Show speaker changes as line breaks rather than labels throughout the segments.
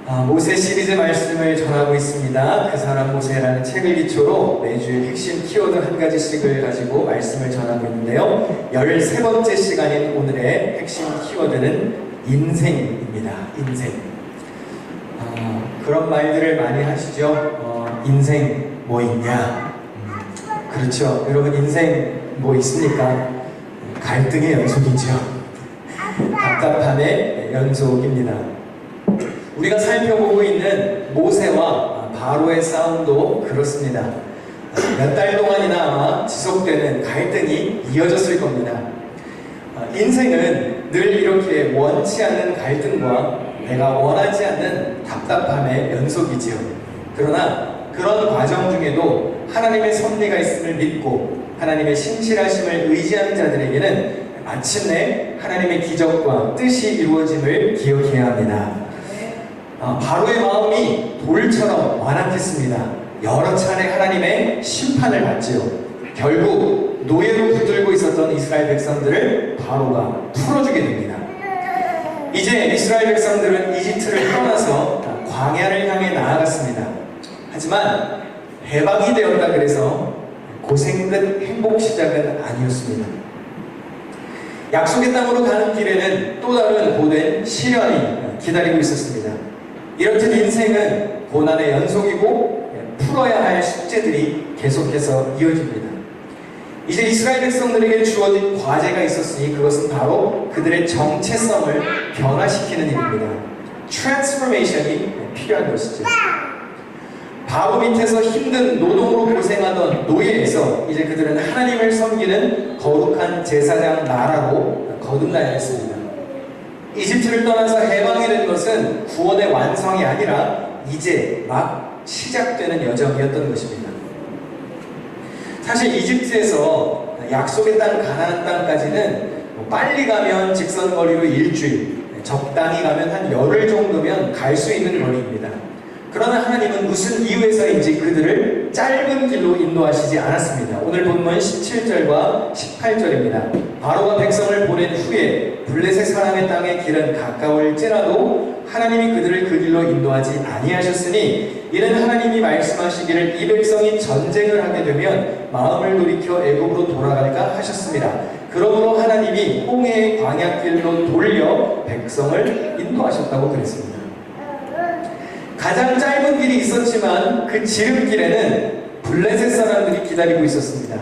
모세 시리즈 말씀을 전하고 있습니다. 그 사람 모세라는 책을 기초로 매주일 핵심 키워드 한 가지씩을 가지고 말씀을 전하고 있는데요. 13번째 시간인 오늘의 핵심 키워드는 인생입니다. 인생. 그런 말들을 많이 하시죠. 인생 뭐 있냐? 그렇죠. 여러분, 인생 뭐 있습니까? 갈등의 연속이죠. 답답함의 연속입니다. 우리가 살펴보고 있는 모세와 바로의 싸움도 그렇습니다. 몇 달 동안이나 아마 지속되는 갈등이 이어졌을 겁니다. 인생은 늘 이렇게 원치 않는 갈등과 내가 원하지 않는 답답함의 연속이지요. 그러나 그런 과정 중에도 하나님의 섭리가 있음을 믿고 하나님의 신실하심을 의지하는 자들에게는 마침내 하나님의 기적과 뜻이 이루어짐을 기억해야 합니다. 바로의 마음이 돌처럼 완악했습니다. 여러 차례 하나님의 심판을 받지요. 결국 노예로 붙들고 있었던 이스라엘 백성들을 바로가 풀어주게 됩니다. 이제 이스라엘 백성들은 이집트를 떠나서 광야를 향해 나아갔습니다. 하지만 해방이 되었다 그래서 고생 끝 행복 시작은 아니었습니다. 약속의 땅으로 가는 길에는 또 다른 고된 시련이 기다리고 있었습니다. 이렇듯 인생은 고난의 연속이고 풀어야 할 숙제들이 계속해서 이어집니다. 이제 이스라엘 백성들에게 주어진 과제가 있었으니 그것은 바로 그들의 정체성을 변화시키는 일입니다. 트랜스포메이션이 필요한 것이죠. 바로 밑에서 힘든 노동으로 고생하던 노예에서 이제 그들은 하나님을 섬기는 거룩한 제사장 나라로 거듭나야 했습니다. 이집트를 떠나서 해방이 된 것은 구원의 완성이 아니라 이제 막 시작되는 여정이었던 것입니다. 사실 이집트에서 약속의 땅 가나안 땅까지는 빨리 가면 직선거리로 일주일, 적당히 가면 한 열흘 정도면 갈 수 있는 거리입니다. 그러나 하나님은 무슨 이유에서인지 그들을 짧은 길로 인도하시지 않았습니다. 오늘 본문 17절과 18절입니다. 바로가 백성을 보낸 후에 블레셋 사람의 땅의 길은 가까울지라도 하나님이 그들을 그 길로 인도하지 아니하셨으니 이는 하나님이 말씀하시기를 이 백성이 전쟁을 하게 되면 마음을 돌이켜 애굽으로 돌아갈까 하셨습니다. 그러므로 하나님이 홍해의 광야길로 돌려 백성을 인도하셨다고 그랬습니다. 가장 짧은 길이 있었지만 그 지름길에는 블레셋 사람들이 기다리고 있었습니다.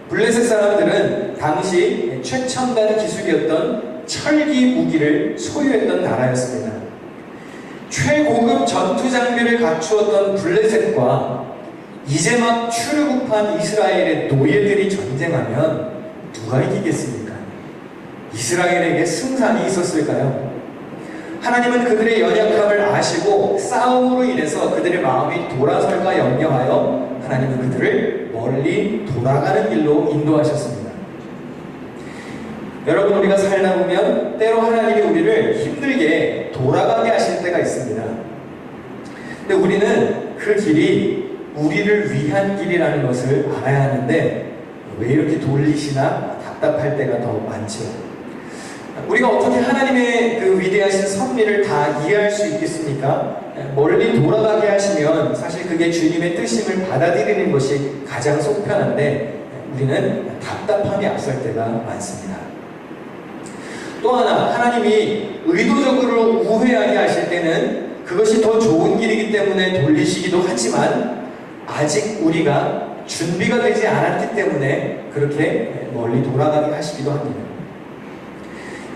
블레셋 사람들은 당시 최첨단 기술이었던 철기 무기를 소유했던 나라였습니다. 최고급 전투 장비를 갖추었던 블레셋과 이제 막 출애굽한 이스라엘의 노예들이 전쟁하면 누가 이기겠습니까? 이스라엘에게 승산이 있었을까요? 하나님은 그들의 연약함을 아시고 싸움으로 인해서 그들의 마음이 돌아설까 염려하여 하나님은 그들을 멀리 돌아가는 길로 인도하셨습니다. 여러분, 우리가 살다 보면 때로 하나님이 우리를 힘들게 돌아가게 하실 때가 있습니다. 근데 우리는 그 길이 우리를 위한 길이라는 것을 알아야 하는데 왜 이렇게 돌리시나 답답할 때가 더 많죠. 우리가 어떻게 하나님의 그 위대하신 섭리를 다 이해할 수 있겠습니까? 멀리 돌아가게 하시면 사실 그게 주님의 뜻임을 받아들이는 것이 가장 속편한데 우리는 답답함이 앞설 때가 많습니다. 또 하나, 하나님이 의도적으로 우회하게 하실 때는 그것이 더 좋은 길이기 때문에 돌리시기도 하지만 아직 우리가 준비가 되지 않았기 때문에 그렇게 멀리 돌아가게 하시기도 합니다.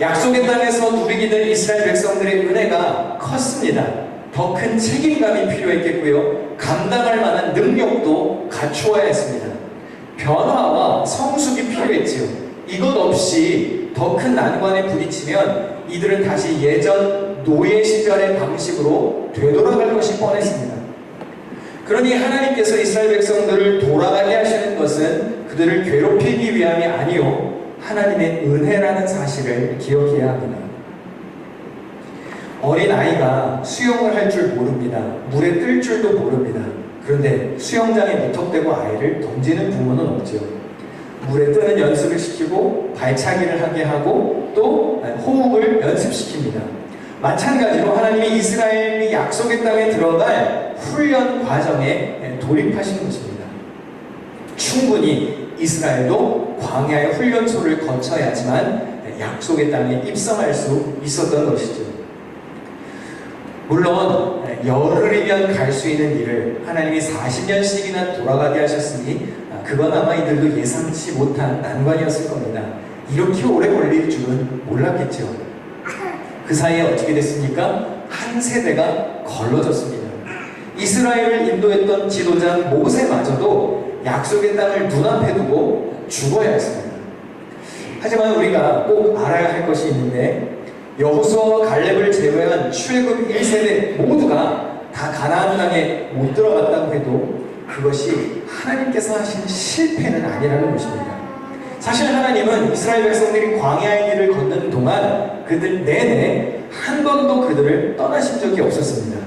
약속의 땅에서 누리게 된 이스라엘 백성들의 은혜가 컸습니다. 더 큰 책임감이 필요했겠고요. 감당할 만한 능력도 갖추어야 했습니다. 변화와 성숙이 필요했지요. 이것 없이 더 큰 난관에 부딪히면 이들은 다시 예전 노예 시절의 방식으로 되돌아갈 것이 뻔했습니다. 그러니 하나님께서 이스라엘 백성들을 돌아가게 하시는 것은 그들을 괴롭히기 위함이 아니요 하나님의 은혜라는 사실을 기억해야 합니다. 어린 아이가 수영을 할 줄 모릅니다. 물에 뜰 줄도 모릅니다. 그런데 수영장에 무턱대고 아이를 던지는 부모는 없죠. 물에 뜨는 연습을 시키고 발차기를 하게 하고 또 호흡을 연습시킵니다. 마찬가지로 하나님이 이스라엘이 약속의 땅에 들어갈 훈련 과정에 돌입하신 것입니다. 충분히 이스라엘도 광야의 훈련소를 거쳐야지만 약속의 땅에 입성할 수 있었던 것이죠. 물론 열흘이면 갈 수 있는 일을 하나님이 40년씩이나 돌아가게 하셨으니 그건 아마 이들도 예상치 못한 난관이었을 겁니다. 이렇게 오래 걸릴 줄은 몰랐겠죠. 그 사이에 어떻게 됐습니까? 한 세대가 걸러졌습니다. 이스라엘을 인도했던 지도자 모세마저도 약속의 땅을 눈앞에 두고 죽어야 했습니다. 하지만 우리가 꼭 알아야 할 것이 있는데 여호수아와 갈렙을 제외한 출애굽 1세대 모두가 다 가나안 땅에 못 들어갔다고 해도 그것이 하나님께서 하신 실패는 아니라는 것입니다. 사실 하나님은 이스라엘 백성들이 광야의 길을 걷는 동안 그들 내내 한 번도 그들을 떠나신 적이 없었습니다.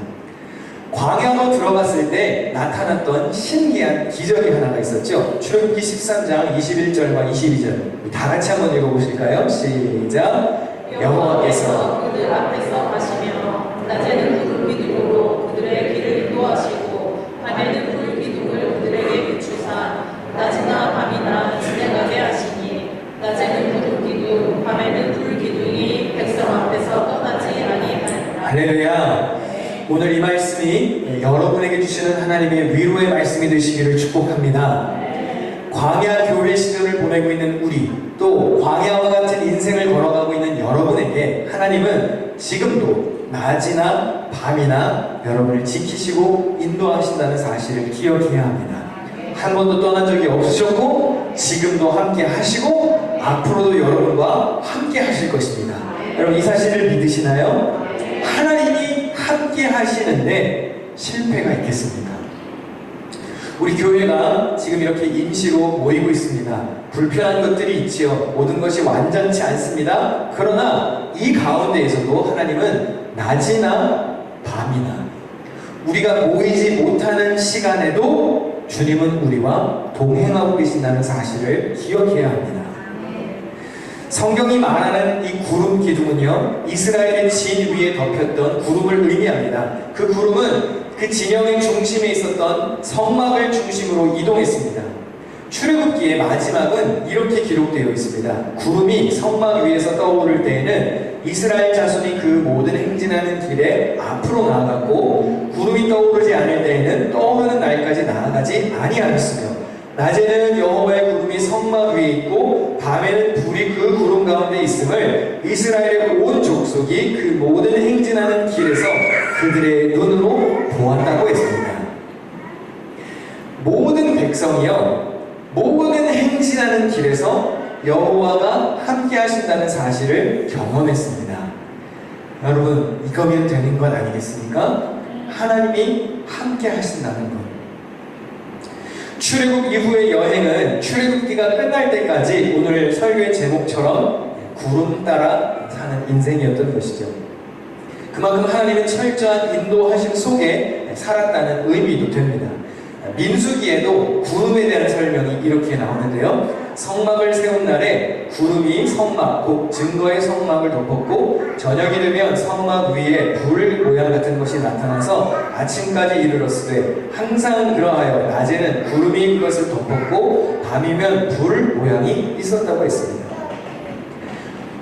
광야로 들어갔을 때 나타났던 신기한 기적이 하나가 있었죠. 출애굽기 13장 21절과 22절 다 같이 한번 읽어보실까요? 시작! 여호와께서
그들 앞에서 가시며 낮에는 푸른 기둥으로 그들의 길을 인도하시고 밤에는 푸른 기둥을 그들에게 비추사 낮이나 밤이나 지나가게 하시니 낮에는 푸른 기둥 밤에는 푸른 기둥이 백성 앞에서 떠나지 아니하니라.
할렐루야. 오늘 이 말씀이 여러분에게 주시는 하나님의 위로의 말씀이 되시기를 축복합니다. 광야 교회 시절을 보내고 있는 우리, 또 광야와 같은 인생을 걸어가고 있는 여러분에게 하나님은 지금도 낮이나 밤이나 여러분을 지키시고 인도하신다는 사실을 기억해야 합니다. 한 번도 떠난 적이 없으셨고 지금도 함께 하시고 앞으로도 여러분과 함께 하실 것입니다. 여러분 이 사실을 믿으시나요? 하나님이 함께 하시는데 실패가 있겠습니까? 우리 교회가 지금 이렇게 임시로 모이고 있습니다. 불편한 것들이 있지요. 모든 것이 완전치 않습니다. 그러나 이 가운데에서도 하나님은 낮이나 밤이나 우리가 모이지 못하는 시간에도 주님은 우리와 동행하고 계신다는 사실을 기억해야 합니다. 성경이 말하는 이 구름 기둥은요, 이스라엘의 진 위에 덮였던 구름을 의미합니다. 그 구름은 그 진영의 중심에 있었던 성막을 중심으로 이동했습니다. 출애굽기의 마지막은 이렇게 기록되어 있습니다. 구름이 성막 위에서 떠오를 때에는 이스라엘 자손이 그 모든 행진하는 길에 앞으로 나아갔고 구름이 떠오르지 않을 때에는 떠오르는 날까지 나아가지 아니하였으며 낮에는 여호와의 구름이 성막 위에 있고 밤에는 불이 그 구름 가운데 있음을 이스라엘의 온 족속이 그 모든 행진하는 길에서 그들의 눈으로 보았다고 했습니다. 모든 백성이요, 모든 행진하는 길에서 여호와가 함께 하신다는 사실을 경험했습니다. 여러분 이거면 되는 건 아니겠습니까? 하나님이 함께 하신다는 것. 출애굽 이후의 여행은 출애굽기가 끝날 때까지 오늘 설교의 제목처럼 구름 따라 사는 인생이었던 것이죠. 그만큼 하나님은 철저한 인도하심 속에 살았다는 의미도 됩니다. 민수기에도 구름에 대한 설명이 이렇게 나오는데요. 성막을 세운 날에 구름이 성막, 곧 증거의 성막을 덮었고 저녁이 되면 성막 위에 불 모양 같은 것이 나타나서 아침까지 이르렀으되 항상 그러하여 낮에는 구름이 그것을 덮었고 밤이면 불 모양이 있었다고 했습니다.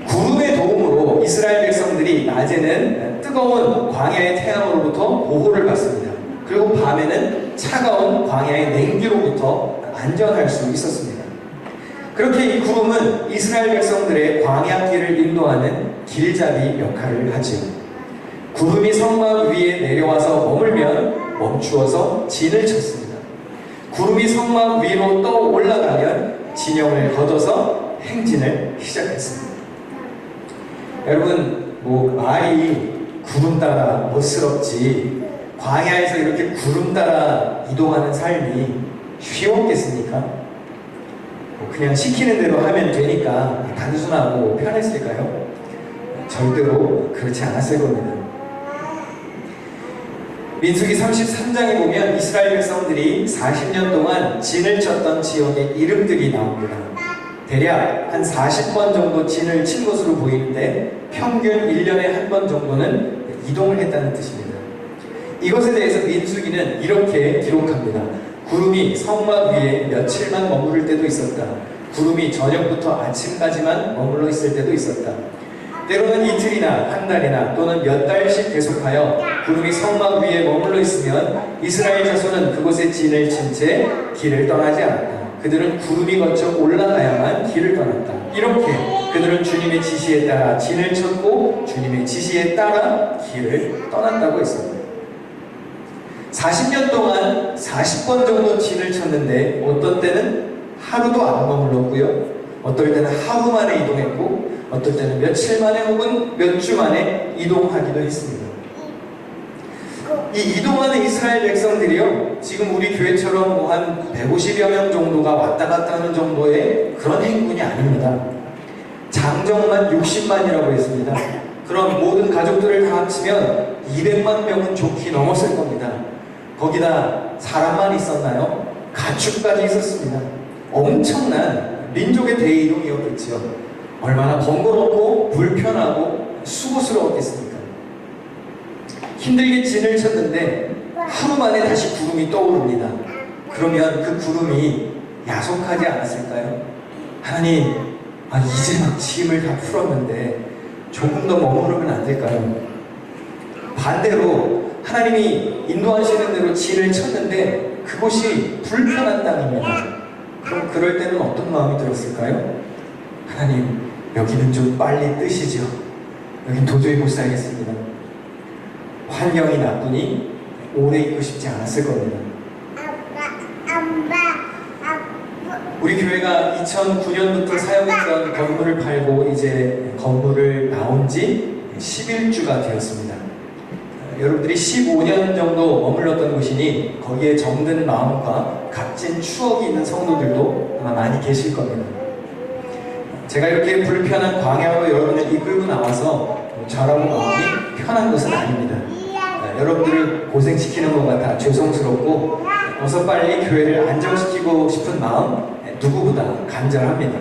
구름의 도움으로 이스라엘 백성들이 낮에는 뜨거운 광야의 태양으로부터 보호를 받습니다. 그리고 밤에는 차가운 광야의 냉기로부터 안전할 수 있었습니다. 그렇게 이 구름은 이스라엘 백성들의 광야길을 인도하는 길잡이 역할을 하지요. 구름이 성막 위에 내려와서 머물면 멈추어서 진을 쳤습니다. 구름이 성막 위로 떠 올라가면 진영을 거둬서 행진을 시작했습니다. 여러분, 말이 구름 따라 멋스럽지 광야에서 이렇게 구름 따라 이동하는 삶이 쉬웠겠습니까? 그냥 시키는 대로 하면 되니까 단순하고 편했을까요? 절대로 그렇지 않았을 겁니다. 민수기 33장에 보면 이스라엘 백성들이 40년 동안 진을 쳤던 지역의 이름들이 나옵니다. 대략 한 40번 정도 진을 친 것으로 보이는데 평균 1년에 한 번 정도는 이동을 했다는 뜻입니다. 이것에 대해서 민수기는 이렇게 기록합니다. 구름이 성막 위에 며칠만 머무를 때도 있었다. 구름이 저녁부터 아침까지만 머물러 있을 때도 있었다. 때로는 이틀이나 한 달이나 또는 몇 달씩 계속하여 구름이 성막 위에 머물러 있으면 이스라엘 자손은 그곳에 진을 친 채 길을 떠나지 않았다. 그들은 구름이 거쳐 올라가야만 길을 떠났다. 이렇게 그들은 주님의 지시에 따라 진을 쳤고 주님의 지시에 따라 길을 떠났다고 했습니다. 40년 동안 40번 정도 진을 쳤는데 어떤 때는 하루도 안 머물렀고요. 어떨 때는 하루 만에 이동했고 어떨 때는 며칠 만에 혹은 몇 주 만에 이동하기도 했습니다. 이 이동하는 이스라엘 백성들이요, 지금 우리 교회처럼 뭐 한 150여 명 정도가 왔다 갔다 하는 정도의 그런 행군이 아닙니다. 장정만 60만이라고 했습니다. 그럼 모든 가족들을 다 합치면 200만 명은 좋게 넘었을 겁니다. 거기다 사람만 있었나요? 가축까지 있었습니다. 엄청난 민족의 대이동이었겠지요. 얼마나 번거롭고 불편하고 수고스러웠겠습니까? 힘들게 진을 쳤는데 하루 만에 다시 구름이 떠오릅니다. 그러면 그 구름이 야속하지 않았을까요? 하나님, 이제 막 짐을 다 풀었는데 조금 더 머무르면 안 될까요? 반대로 하나님이 인도하시는 대로 진을 쳤는데 그곳이 불편한 땅입니다. 그럼 그럴 때는 어떤 마음이 들었을까요? 하나님, 여기는 좀 빨리 뜨시죠. 여긴 도저히 못 살겠습니다. 환경이 나쁘니 오래 있고 싶지 않았을 겁니다. 우리 교회가 2009년부터 사용했던 건물을 팔고 이제 건물을 나온 지 11주가 되었습니다. 여러분들이 15년 정도 머물렀던 곳이니 거기에 정든 마음과 값진 추억이 있는 성도들도 아마 많이 계실 겁니다. 제가 이렇게 불편한 광야로 여러분을 이끌고 나와서 저라고 마음이 편한 것은 아닙니다. 여러분들을 고생시키는 것 같아 죄송스럽고 어서 빨리 교회를 안정시키고 싶은 마음 누구보다 간절합니다.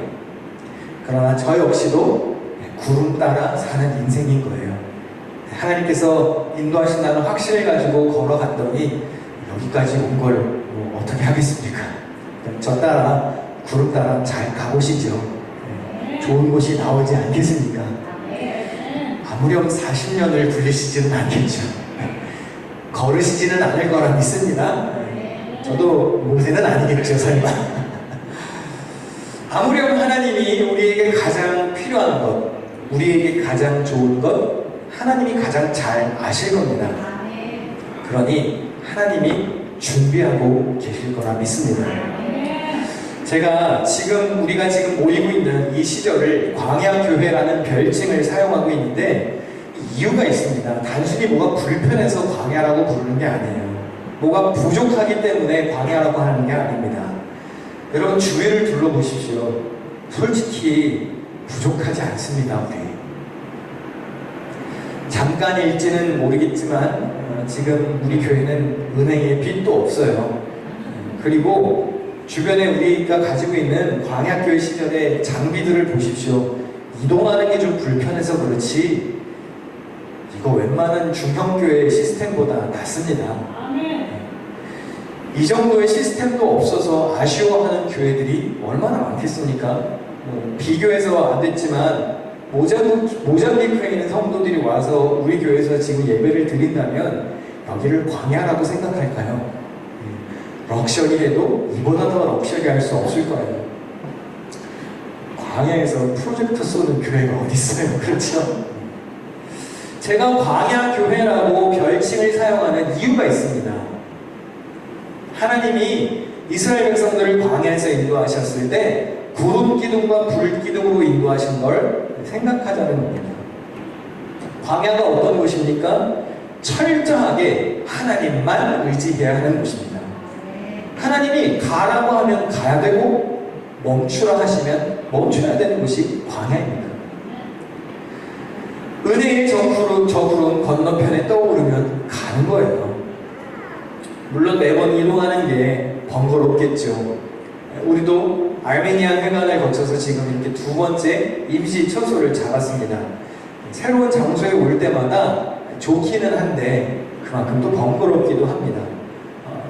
그러나 저 역시도 구름 따라 사는 인생인 거예요. 하나님께서 인도하신다는 확신을 가지고 걸어갔더니 여기까지 온 걸 어떻게 하겠습니까? 저 따라 구름 따라 잘 가보시죠. 좋은 곳이 나오지 않겠습니까? 아무렴 40년을 굴리시지는 않겠죠. 걸으시지는 않을 거라 믿습니다. 저도 모세는 아니겠죠, 설마. 아무렴 하나님이 우리에게 가장 필요한 것, 우리에게 가장 좋은 것, 하나님이 가장 잘 아실 겁니다. 그러니 하나님이 준비하고 계실 거라 믿습니다. 제가 우리가 지금 모이고 있는 이 시절을 광야교회라는 별칭을 사용하고 있는데 이유가 있습니다. 단순히 뭐가 불편해서 광야라고 부르는 게 아니에요. 뭐가 부족하기 때문에 광야라고 하는 게 아닙니다. 여러분 주위를 둘러보십시오. 솔직히 부족하지 않습니다. 우리 잠깐일지는 모르겠지만 지금 우리 교회는 은행에 빚도 없어요. 그리고 주변에 우리가 가지고 있는 광야교회 시절의 장비들을 보십시오. 이동하는 게 좀 불편해서 그렇지 이거 웬만한 중형교회 시스템보다 낫습니다. 이 정도의 시스템도 없어서 아쉬워하는 교회들이 얼마나 많겠습니까? 비교해서 안 됐지만 모잠비크에 있는 성도들이 와서 우리 교회에서 지금 예배를 드린다면 여기를 광야라고 생각할까요? 럭셔리해도 이보다 더 럭셔리할 수 없을 거예요. 광야에서 프로젝터 쏘는 교회가 어디 있어요? 그렇죠? 제가 광야교회라고 별칭을 사용하는 이유가 있습니다. 하나님이 이스라엘 백성들을 광야에서 인도하셨을 때 구름 기둥과 불 기둥으로 인도하신 걸 생각하자는 겁니다. 광야가 어떤 곳입니까? 철저하게 하나님만 의지해야 하는 곳입니다. 하나님이 가라고 하면 가야 되고 멈추라 하시면 멈춰야 되는 곳이 광야입니다. 은혜의 저 구름 건너편에 떠오르면 가는 거예요. 물론 매번 이동하는 게 번거롭겠죠. 우리도 아르메니안 회관을 거쳐서 지금 이렇게 두 번째 임시 처소를 잡았습니다. 새로운 장소에 올 때마다 좋기는 한데 그만큼 또 번거롭기도 합니다.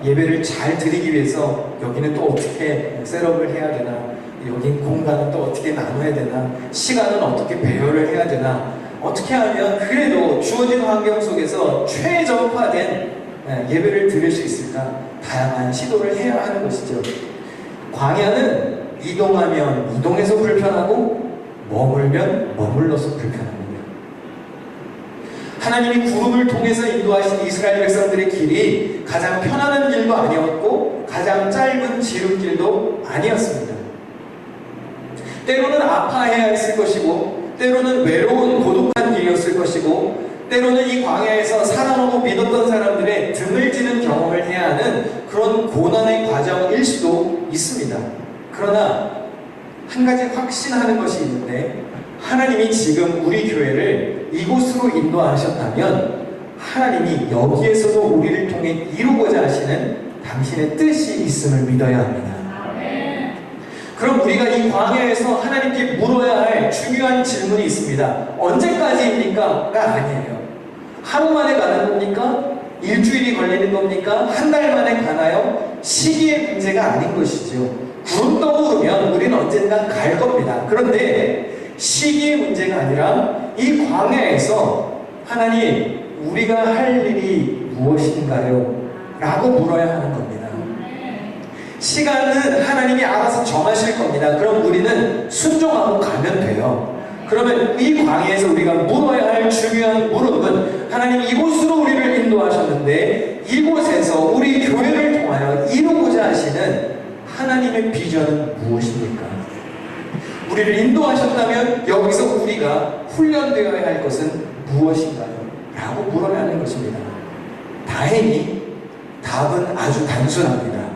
예배를 잘 드리기 위해서 여기는 또 어떻게 셋업을 해야 되나, 여기 공간은 또 어떻게 나눠야 되나, 시간은 어떻게 배열을 해야 되나, 어떻게 하면 그래도 주어진 환경 속에서 최적화된 예배를 드릴 수 있을까, 다양한 시도를 해야 하는 것이죠. 광야는 이동하면 이동해서 불편하고 머물면 머물러서 불편합니다. 하나님이 구름을 통해서 인도하신 이스라엘 백성들의 길이 가장 편안한 길도 아니었고 가장 짧은 지름길도 아니었습니다. 때로는 아파해야 했을 것이고, 때로는 외로운 고독한 길이었을 것이고, 때로는 이 광야에서 살아남고 믿었던 사람들의 등을 지는 경험을 해야 하는 그런 고난의 과정일 수도 있습니다. 그러나 한 가지 확신하는 것이 있는데, 하나님이 지금 우리 교회를 이곳으로 인도하셨다면 하나님이 여기에서도 우리를 통해 이루고자 하시는 당신의 뜻이 있음을 믿어야 합니다. 그럼 우리가 이 광야에서 하나님께 물어야 할 중요한 질문이 있습니다. 언제까지입니까?가 아니에요. 하루 만에 가는 겁니까? 일주일이 걸리는 겁니까? 한 달 만에 가나요? 시기의 문제가 아닌 것이죠. 구름 떠오르면 우리는 언젠가 갈 겁니다. 그런데 시기의 문제가 아니라 이 광야에서 하나님, 우리가 할 일이 무엇인가요? 라고 물어야 하는 겁니다. 시간은 하나님이 알아서 정하실 겁니다. 그럼 우리는 순종하고 가면 돼요. 그러면 이 광야에서 우리가 물어야 할 중요한 물음은, 하나님 이곳으로 우리를 인도하셨는데 이곳에서 우리 교회를 통하여 이루고자 하시는 하나님의 비전은 무엇입니까? 우리를 인도하셨다면 여기서 우리가 훈련되어야 할 것은 무엇인가요? 라고 물어야 하는 것입니다. 다행히 답은 아주 단순합니다.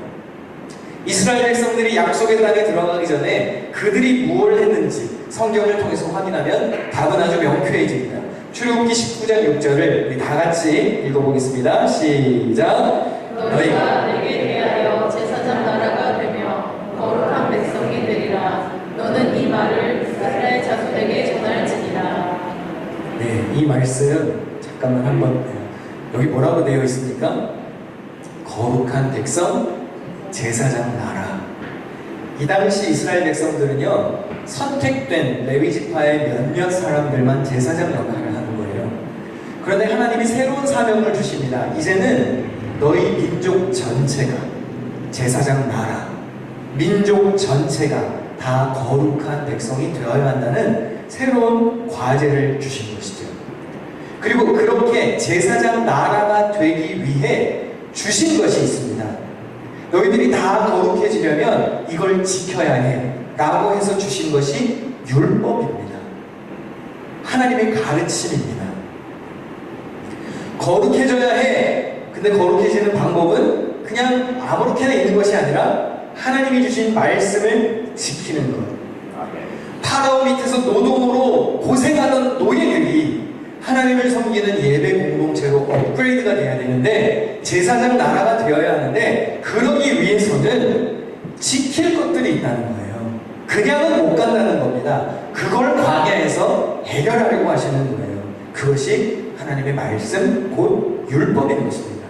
이스라엘 백성들이 약속의 땅에 들어가기 전에 그들이 무엇을 했는지 성경을 통해서 확인하면 답은 아주 명쾌해집니다. 출애굽기 19장 6절을 우리 다 같이 읽어보겠습니다. 시작.
너희가 내게 대하여 제사장 나라가 되며 거룩한 백성이 되리라. 너는 이 말을 이스라엘 자손에게 전할지니라.
네, 이 말씀 잠깐만 한번, 여기 뭐라고 되어 있습니까? 거룩한 백성, 제사장 나라. 이 당시 이스라엘 백성들은요, 선택된 레위지파의 몇몇 사람들만 제사장 역할을 하는 거예요. 그런데 하나님이 새로운 사명을 주십니다. 이제는 너희 민족 전체가 제사장 나라, 민족 전체가 다 거룩한 백성이 되어야 한다는 새로운 과제를 주신 것이죠. 그리고 그렇게 제사장 나라가 되기 위해 주신 것이 있습니다. 너희들이 다 거룩해지려면 이걸 지켜야 해 라고 해서 주신 것이 율법입니다. 하나님의 가르침입니다. 거룩해져야 해. 근데 거룩해지는 방법은 그냥 아무렇게나 있는 것이 아니라 하나님이 주신 말씀을 지키는 것. 파라오 밑에서 노동으로 고생하던 노예들이 하나님을 섬기는 예배 공동체로 업그레이드가 돼야 되는데, 제사장 나라가 되어야 하는데, 그러기 위해서는 지킬 것들이 있다는 거예요. 그냥은 못 간다는 겁니다. 그걸 광야에서 해결하려고 하시는 거예요. 그것이 하나님의 말씀, 곧 율법인 것입니다.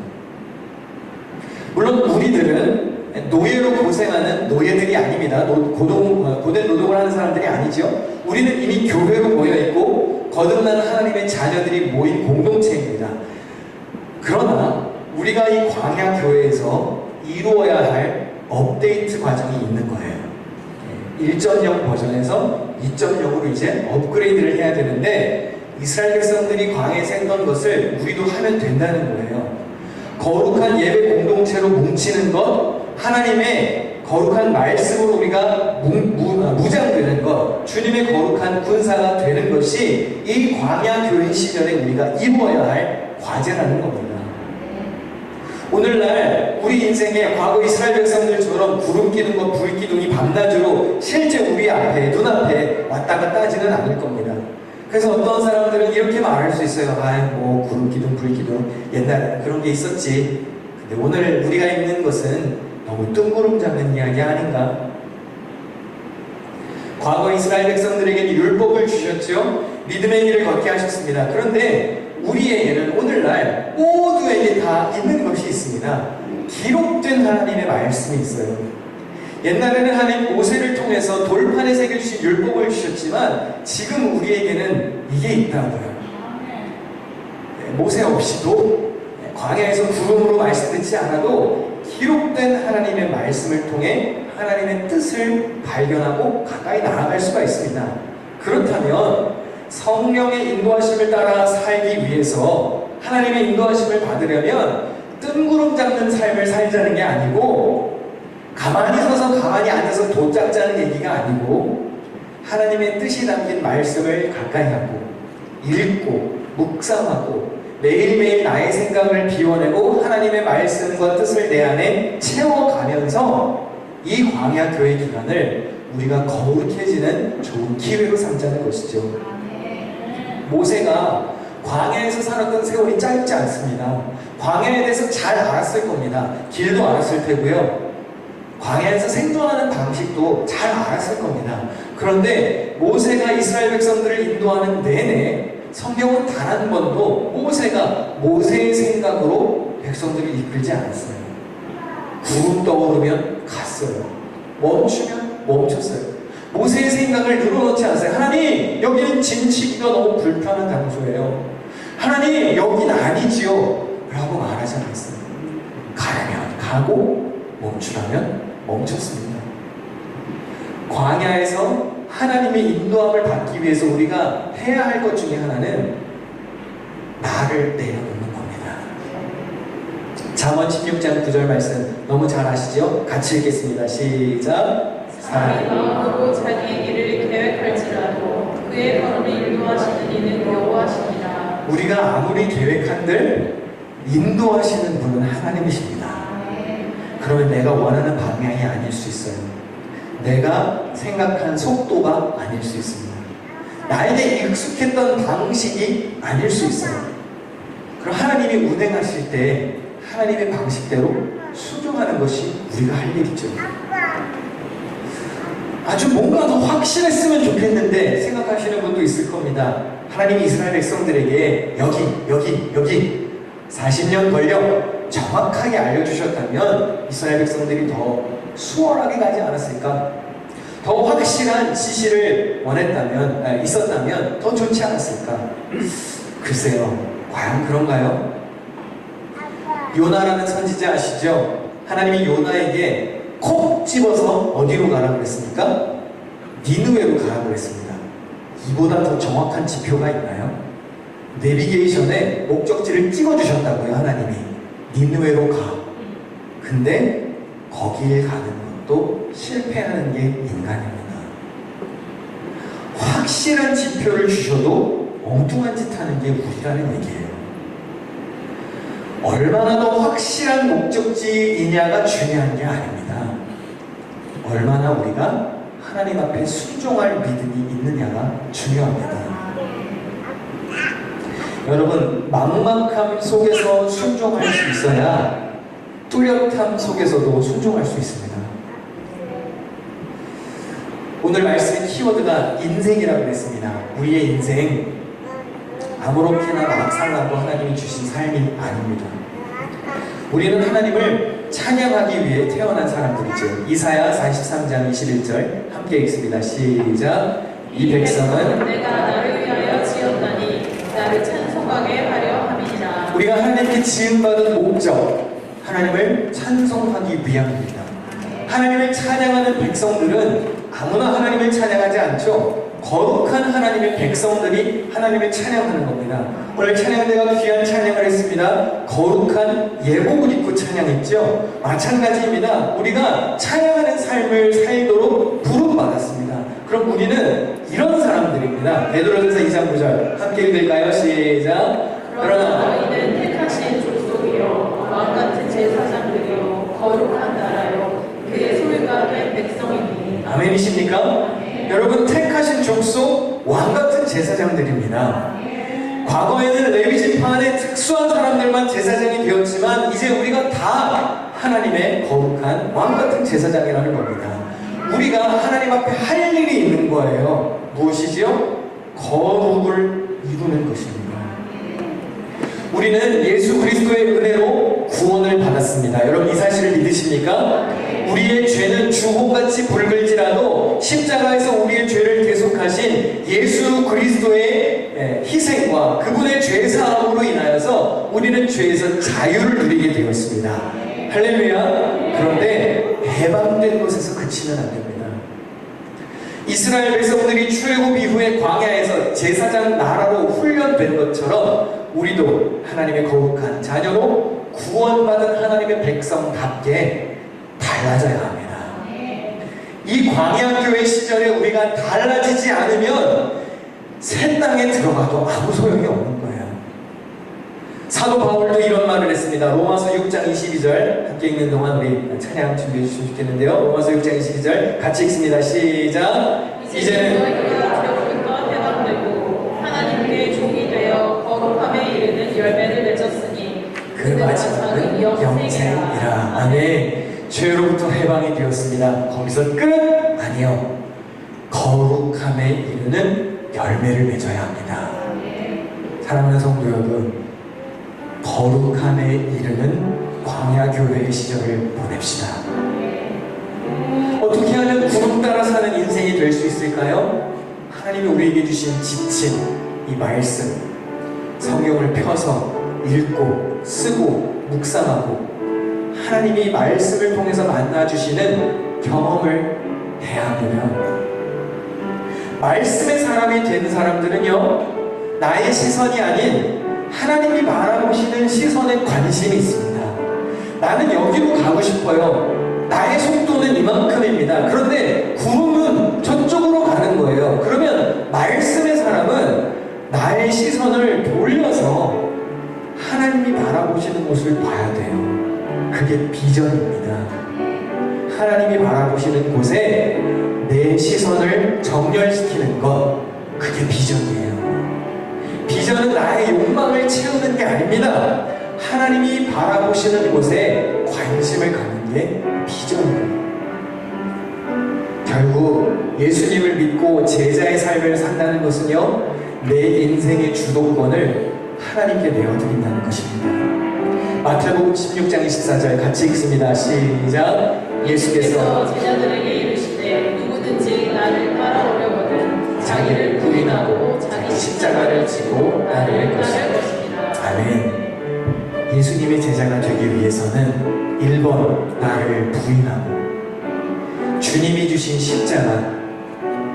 물론 우리들은 노예로 고생하는 노예들이 아닙니다. 고된 노동을 하는 사람들이 아니죠. 우리는 이미 교회로 모여있고 거듭나는 하나님의 자녀들이 모인 공동체입니다. 그러나 우리가 이 광야 교회에서 이루어야 할 업데이트 과정이 있는 거예요. 1.0 버전에서 2.0으로 이제 업그레이드를 해야 되는데, 이스라엘 백성들이 광야에서 했던 것을 우리도 하면 된다는 거예요. 거룩한 예배 공동체로 뭉치는 것, 하나님의 거룩한 말씀으로 우리가 무장되는 것, 주님의 거룩한 군사가 되는 것이 이 광야 교회 시절에 우리가 이루어야 할 과제라는 겁니다. 오늘날 우리 인생에 과거 이스라엘 백성들처럼 구름 기둥과 불 기둥이 밤낮으로 실제 우리 앞에, 눈앞에 왔다 갔다 하지는 않을 겁니다. 그래서 어떤 사람들은 이렇게 말할 수 있어요. 뭐 구름 기둥, 불 기둥, 옛날에 그런 게 있었지. 근데 오늘 우리가 읽는 것은 너무 뜬구름 잡는 이야기 아닌가? 과거 이스라엘 백성들에게 율법을 주셨죠. 믿음의 길을 걷게 하셨습니다. 그런데 우리에게는 오늘날 모두에게 다 있는 것이 있습니다. 기록된 하나님의 말씀이 있어요. 옛날에는 하나님 모세를 통해서 돌판에 새겨주신 율법을 주셨지만 지금 우리에게는 이게 있다고요. 모세 없이도 광야에서 구름으로 말씀 듣지 않아도 기록된 하나님의 말씀을 통해 하나님의 뜻을 발견하고 가까이 나아갈 수가 있습니다. 그렇다면 성령의 인도하심을 따라 살기 위해서 하나님의 인도하심을 받으려면 뜬구름 잡는 삶을 살자는 게 아니고 가만히 서서 가만히 앉아서 도 닦자는 얘기가 아니고 하나님의 뜻이 담긴 말씀을 가까이 하고 읽고 묵상하고 매일매일 나의 생각을 비워내고 하나님의 말씀과 뜻을 내 안에 채워가면서 이 광야 교회 기간을 우리가 거룩해지는 좋은 기회로 삼자는 것이죠. 모세가 광야에서 살았던 세월이 짧지 않습니다. 광야에 대해서 잘 알았을 겁니다. 길도 알았을 테고요. 광야에서 생존하는 방식도 잘 알았을 겁니다. 그런데 모세가 이스라엘 백성들을 인도하는 내내 성경은 단 한 번도 모세가 모세의 생각으로 백성들을 이끌지 않았어요. 구름 떠오르면 갔어요. 멈추면 멈췄어요. 모세의 생각을 늘어놓지 않았어요. 하나님, 여기는 진치기가 너무 불편한 장소예요. 하나님, 여긴 아니지요. 라고 말하지 않았어요. 가려면 가고 멈추라면 멈췄습니다. 광야에서 하나님의 인도함을 받기 위해서 우리가 해야 할 것 중에 하나는 나를 내려놓는 겁니다. 잠언 16장 9절 말씀 너무 잘 아시죠? 같이 읽겠습니다. 시작.
사람이 마음으로 자기의 길을 계획할지라도 그의 걸음을 인도하시는 이는 여호와시니라.
우리가 아무리 계획한들 인도하시는 분은 하나님이십니다. 그러면 내가 원하는 방향이 아닐 수 있어요. 내가 생각한 속도가 아닐 수 있습니다. 나에게 익숙했던 방식이 아닐 수 있어요. 그럼 하나님이 운행하실 때 하나님의 방식대로 순종하는 것이 우리가 할 일이죠. 아주 뭔가 더 확실했으면 좋겠는데 생각하시는 분도 있을 겁니다. 하나님이 이스라엘 백성들에게 여기 40년 걸려 정확하게 알려주셨다면 이스라엘 백성들이 더 수월하게 가지 않았을까? 더 확실한 지시를 있었다면 더 좋지 않았을까? 글쎄요, 과연 그런가요? 요나라는 선지자 아시죠? 하나님이 요나에게 콕 집어서 어디로 가라고 그랬습니까? 니느웨로 가라고 그랬습니다. 이보다 더 정확한 지표가 있나요? 내비게이션에 목적지를 찍어주셨다고요, 하나님이. 니느웨로 가. 근데 거길 가는 것도 실패하는 게 인간입니다. 확실한 지표를 주셔도 엉뚱한 짓 하는 게 우리라는 얘기예요. 얼마나 더 확실한 목적지이냐가 중요한 게 아닙니다. 얼마나 우리가 하나님 앞에 순종할 믿음이 있느냐가 중요합니다. 여러분, 막막함 속에서 순종할 수 있어야 뚜렷함 속에서도 순종할 수 있습니다. 오늘 말씀의 키워드가 인생이라고 했습니다. 우리의 인생 아무렇게나 막 살라고 하나님이 주신 삶이 아닙니다. 우리는 하나님을 찬양하기 위해 태어난 사람들이죠. 이사야 43장 21절 함께 읽습니다. 시작. 이 백성은
내가 나를 위하여 지었다니 나를 찬송하게 하려 함이니라.
우리가 하나님께 지음받은 목적, 하나님을 찬송하기 위함입니다. 하나님을 찬양하는 백성들은 아무나 하나님을 찬양하지 않죠. 거룩한 하나님의 백성들이 하나님을 찬양하는 겁니다. 오늘 찬양대가 귀한 찬양을 했습니다. 거룩한 예복을 입고 찬양했죠. 마찬가지입니다. 우리가 찬양하는 삶을 살도록 부름받았습니다. 그럼 우리는 이런 사람들입니다. 베드로전서 2장 9절 함께 읽을까요? 시작.
그러나 너희는 택하신 족속이요 왕같은 제사장들이요 거룩한 나라요 그의 소유가 된 백성이니.
아멘이십니까? 여러분, 택하신 족속 왕같은 제사장들입니다. 과거에는 레위 지파의 특수한 사람들만 제사장이 되었지만 이제 우리가 다 하나님의 거룩한 왕같은 제사장이라는 겁니다. 우리가 하나님 앞에 할 일이 있는 거예요. 무엇이지요? 거룩을 이루는 것입니다. 우리는 예수 그리스도의 은혜로 구원을 받았습니다. 여러분 이 사실을 믿으십니까? 우리의 죄는 주홍같이 붉을지라도 십자가에서 우리의 죄를 대속하신 예수 그리스도의 희생과 그분의 죄사함으로 인하여서 우리는 죄에서 자유를 누리게 되었습니다. 할렐루야. 그런데 해방된 곳에서 그치면 안 됩니다. 이스라엘 백성들이 출애굽 이후에 광야에서 제사장 나라로 훈련된 것처럼 우리도 하나님의 거룩한 자녀로 구원받은 하나님의 백성답게 달라져야 합니다. 이 광야교회 시절에 우리가 달라지지 않으면 새 땅에 들어가도 아무 소용이 없는 거예요. 사도 바울도 이런 말을 했습니다. 로마서 6장 22절 함께 읽는 동안 우리 찬양 준비해 주시면 좋겠는데요. 로마서 6장 22절 같이 읽습니다. 시작.
이제는 너희가 죄로부터 해방되고 하나님께 종이 되어 거룩함에 이르는 열매를 맺었으니
그 마지막은 영생이라. 아멘. 죄로부터 해방이 되었습니다. 거기서 끝? 아니요. 거룩함에 이르는 열매를 맺어야 합니다. 사랑하는 성도 여러분, 거룩함에 이르는 광야교회의 시절을 보냅시다. 어떻게 하면 구름 따라 사는 인생이 될 수 있을까요? 하나님이 우리에게 주신 지침, 이 말씀, 성경을 펴서 읽고 쓰고 묵상하고 하나님이 말씀을 통해서 만나주시는 경험을 해야 합니다. 말씀의 사람이 된 사람들은요, 나의 시선이 아닌 하나님이 바라보시는 시선에 관심이 있습니다. 나는 여기로 가고 싶어요. 나의 속도는 이만큼입니다. 그런데 구름은 저쪽으로 가는 거예요. 그러면 말씀의 사람은 나의 시선을 돌려서 하나님이 바라보시는 곳을 봐야 돼요. 그게 비전입니다. 하나님이 바라보시는 곳에 내 시선을 정렬시키는 것, 그게 비전이에요. 비전은 나의 욕망을 채우는 게 아닙니다. 하나님이 바라보시는 곳에 관심을 갖는 게 비전이에요. 결국 예수님을 믿고 제자의 삶을 산다는 것은요, 내 인생의 주도권을 하나님께 내어드린다는 것입니다. 마태복음 16장 24절 같이 읽습니다. 시작. 예수께서
제자들에게 이르시되 누구든지 나를 따라오려거든 자기를 부인하고 자기 십자가를 지고 나를 따를 것입니다.
아멘. 예수님의 제자가 되기 위해서는 1번 나를 부인하고 주님이 주신 십자가,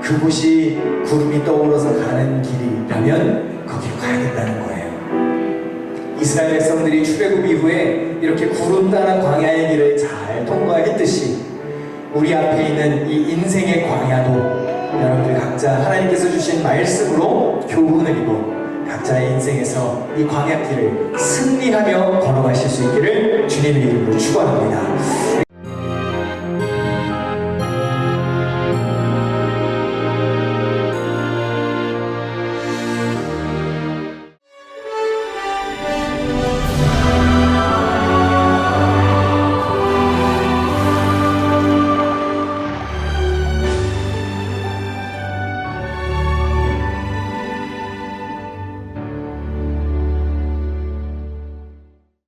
그곳이 구름이 떠오르서 가는 길이라면 거기로 가야 된다는 거예요. 이스라엘 백성들이 출애굽 이후에 이렇게 구름 따라 광야의 길을 잘 통과했듯이 우리 앞에 있는 이 인생의 광야도 여러분들 각자 하나님께서 주신 말씀으로 교훈을 입어 각자의 인생에서 이 광야길을 승리하며 걸어가실 수 있기를 주님의 이름으로 축원합니다.